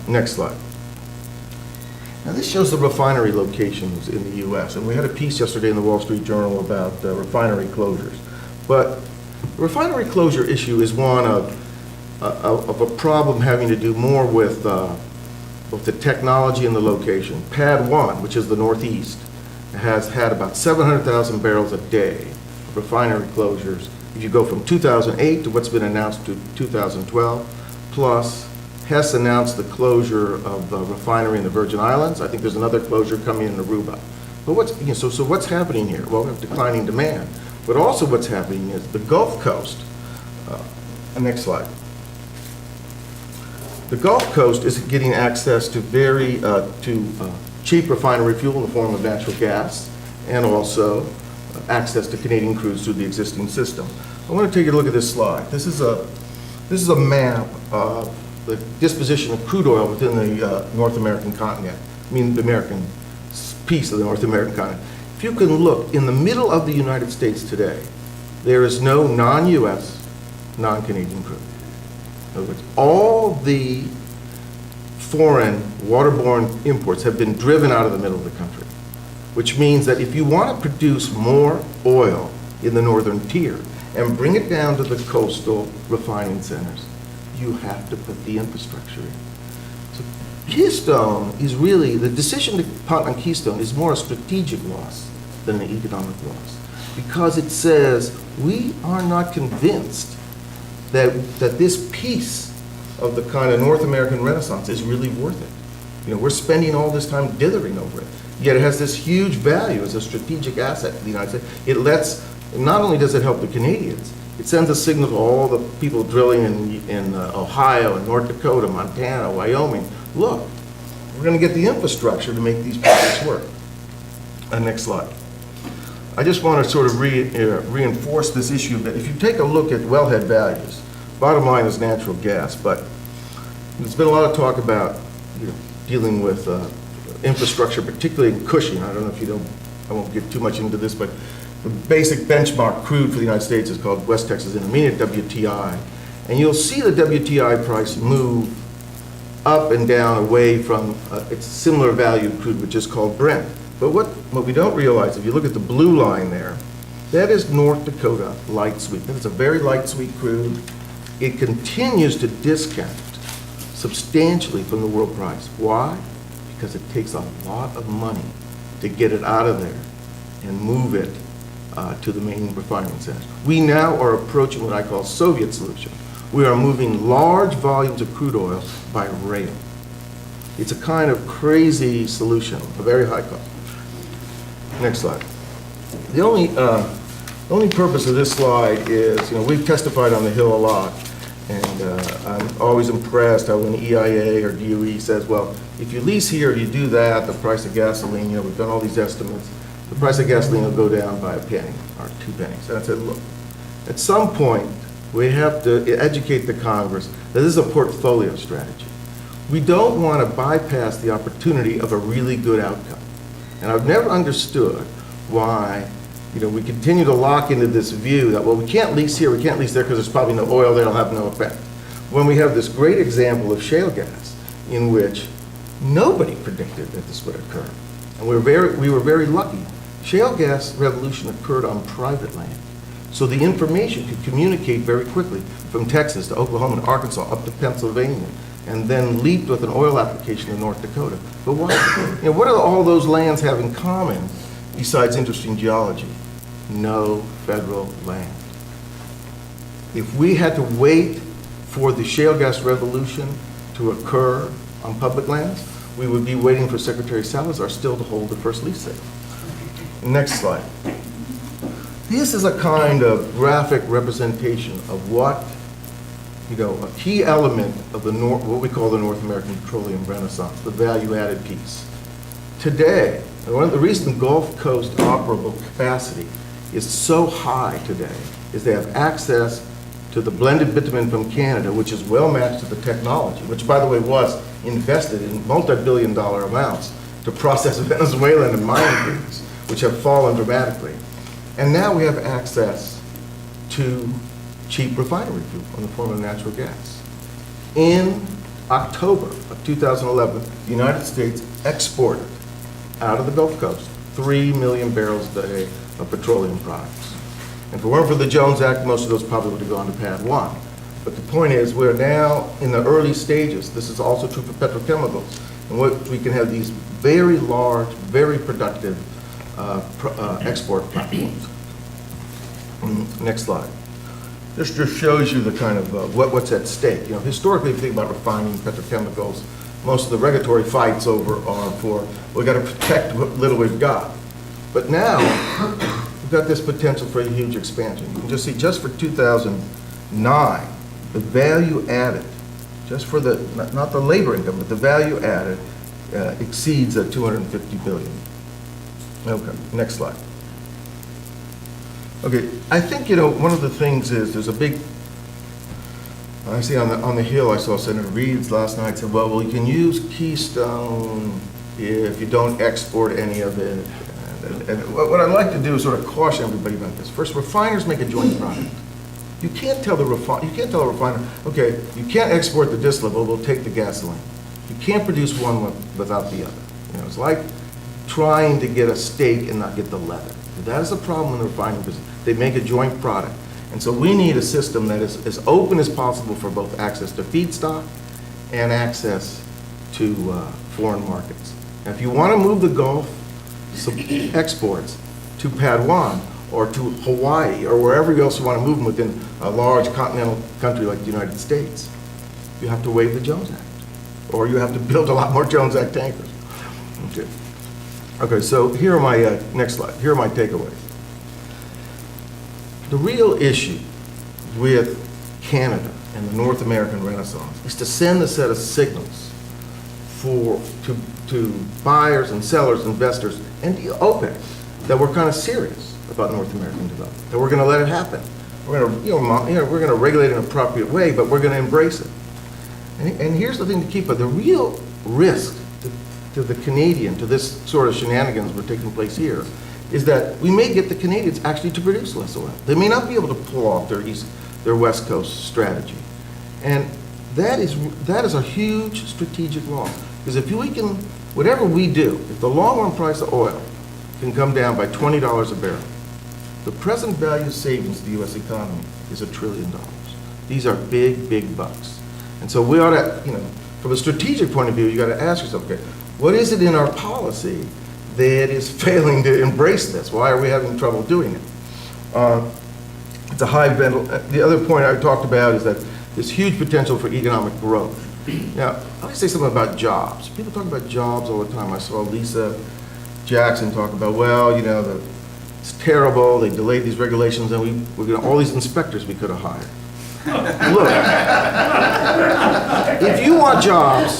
Next slide. Now this shows the refinery locations in the U.S. and we had a piece yesterday in the Wall Street Journal about refinery closures. But the refinery closure issue is one of a problem having to do more with both the technology and the location. Pad 1, which is the Northeast, has had about 700,000 barrels a day of refinery closures. If you go from 2008 to what's been announced to 2012, plus Hess announced the closure of the refinery in the Virgin Islands. I think there's another closure coming in Aruba. But what's happening here? Well, we have declining demand. But also what's happening is the Gulf Coast, next slide. The Gulf Coast is getting access to cheap refinery fuel in the form of natural gas and also access to Canadian crudes through the existing system. I want to take a look at this slide. This is a map of the disposition of crude oil within the North American continent, I mean the American piece of the North American continent. If you can look, in the middle of the United States today, there is no non-US, non-Canadian crude. In other words, all the foreign waterborne imports have been driven out of the middle of the country, which means that if you want to produce more oil in the northern tier and bring it down to the coastal refining centers, you have to put the infrastructure in. So Keystone is really, the decision to punt on Keystone is more a strategic loss than an economic loss, because it says we are not convinced that this piece of the kind of North American Renaissance is really worth it. You know, we're spending all this time dithering over it, yet it has this huge value as a strategic asset for the United States. Not only does it help the Canadians, it sends a signal to all the people drilling in Ohio and North Dakota, Montana, Wyoming. Look, we're going to get the infrastructure to make these projects work. Next slide. I just want to sort of reinforce this issue that if you take a look at wellhead values, bottom line is natural gas, but there's been a lot of talk about dealing with infrastructure, particularly in Cushing. I don't know if you know, I won't get too much into this, but the basic benchmark crude for the United States is called West Texas Intermediate, WTI. And you'll see the WTI price move up and down away from its similar value crude, which is called Brent. But what we don't realize, if you look at the blue line there, that is North Dakota light sweet. That is a very light sweet crude. It continues to discount substantially from the world price. Why? Because it takes a lot of money to get it out of there and move it to the main refining centers. We now are approaching what I call Soviet solution. We are moving large volumes of crude oil by rail. It's a kind of crazy solution, a very high cost. Next slide. The only purpose of this slide is, we've testified on the Hill a lot, and I'm always impressed how when EIA or DOE says, well, if you lease here, you do that, the price of gasoline, we've done all these estimates, the price of gasoline will go down by a penny or 2 pennies. And I said, look, at some point, we have to educate the Congress that this is a portfolio strategy. We don't want to bypass the opportunity of a really good outcome. And I've never understood why, we continue to lock into this view that, well, we can't lease here, we can't lease there because there's probably no oil there, it'll have no effect. When we have this great example of shale gas in which nobody predicted that this would occur. And we were very lucky. Shale gas revolution occurred on private land. So the information could communicate very quickly from Texas to Oklahoma to Arkansas up to Pennsylvania, and then leaped with an oil application in North Dakota. But what do all those lands have in common besides interesting geology? No federal land. If we had to wait for the shale gas revolution to occur on public lands, we would be waiting for Secretary Salazar still to hold the first lease sale. Next slide. This is a kind of graphic representation of what, a key element of what we call the North American Petroleum Renaissance, the value-added piece. Today, and one of the reasons the Gulf Coast operable capacity is so high today is they have access to the blended bitumen from Canada, which is well matched to the technology, which, by the way, was invested in multi-billion-dollar amounts to process Venezuelan and mining fields, which have fallen dramatically. And now we have access to cheap refinery fuel in the form of natural gas. In October of 2011, the United States exported out of the Gulf Coast 3 million barrels a day of petroleum products. And if it weren't for the Jones Act, most of those probably would have gone to Pad 1. But the point is, we're now in the early stages. This is also true for petrochemicals, in which we can have these very large, very productive export platforms. Next slide. This just shows you the kind of what's at stake. You know, historically, if you think about refining petrochemicals, most of the regulatory fights over are for, we've got to protect what little we've got. But now, we've got this potential for a huge expansion. You can just see, just for 2009, the value added, just for the, not the labor income, but the value added exceeds $250 billion. Okay, next slide. Okay, I think, you know, one of the things is there's a big, I see on the Hill, I saw Senator Reeves last night said, well, you can use Keystone if you don't export any of it. And what I'd like to do is sort of caution everybody about this. First, refiners make a joint product. You can't tell a refiner, okay, you can't export the distillate, but we'll take the gasoline. You can't produce one without the other. You know, it's like trying to get a steak and not get the leather. That is a problem in the refining business. They make a joint product. And so we need a system that is as open as possible for both access to feedstock and access to foreign markets. Now, if you want to move the Gulf exports to Pad 1 or to Hawaii or wherever else you want to move them within a large continental country like the United States, you have to waive the Jones Act, or you have to build a lot more Jones Act tankers. Okay. Okay, so here are my, next slide, here are my takeaways. The real issue with Canada and the North American Renaissance is to send a set of signals to buyers and sellers, investors, and OPEC that we're kind of serious about North American development, that we're going to let it happen. We're going to, we're going to regulate it in an appropriate way, but we're going to embrace it. And here's the thing to keep, the real risk to the Canadian, to this sort of shenanigans we're taking place here, is that we may get the Canadians actually to produce less oil. They may not be able to pull off their West Coast strategy. And that is a huge strategic loss. Because if we can, whatever we do, if the long-run price of oil can come down by $20 a barrel, the present value savings to the U.S. economy is $1 trillion. These are big, big bucks. And so we ought to, you know, from a strategic point of view, you got to ask yourself, okay, what is it in our policy that is failing to embrace this? Why are we having trouble doing it? It's a high vendor. The other point I talked about is that there's huge potential for economic growth. Now, let me say something about jobs. People talk about jobs all the time. I saw Lisa Jackson talk about, well, you know, it's terrible. They delayed these regulations, and we're going to all these inspectors we could have hired. Look, if you want jobs,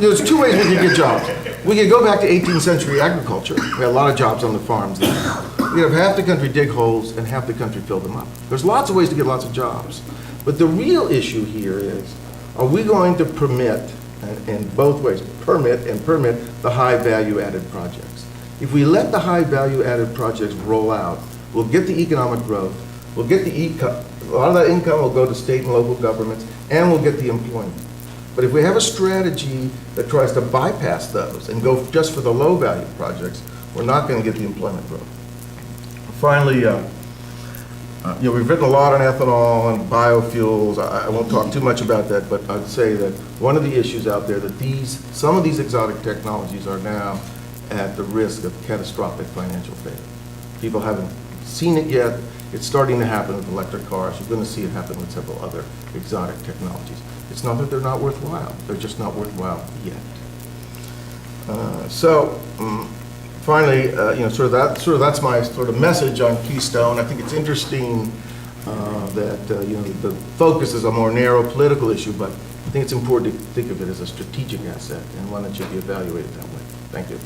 there's two ways we can get jobs. We could go back to 18th century agriculture. We had a lot of jobs on the farms then. We have half the country dig holes and half the country fill them up. There's lots of ways to get lots of jobs. But the real issue here is, are we going to permit, in both ways, permit the high value added projects? If we let the high value added projects roll out, we'll get the economic growth, we'll get the income. A lot of that income will go to state and local governments, and we'll get the employment. But if we have a strategy that tries to bypass those and go just for the low value projects, we're not going to get the employment growth. Finally, we've written a lot on ethanol and biofuels. I won't talk too much about that, but I'd say that one of the issues out there that some of these exotic technologies are now at the risk of catastrophic financial failure. People haven't seen it yet. It's starting to happen with electric cars. You're going to see it happen with several other exotic technologies. It's not that they're not worthwhile. They're just not worthwhile yet. Finally, that's my sort of message on Keystone. I think it's interesting that the focus is a more narrow political issue, but I think it's important to think of it as a strategic asset and one that should be evaluated that way. Thank you.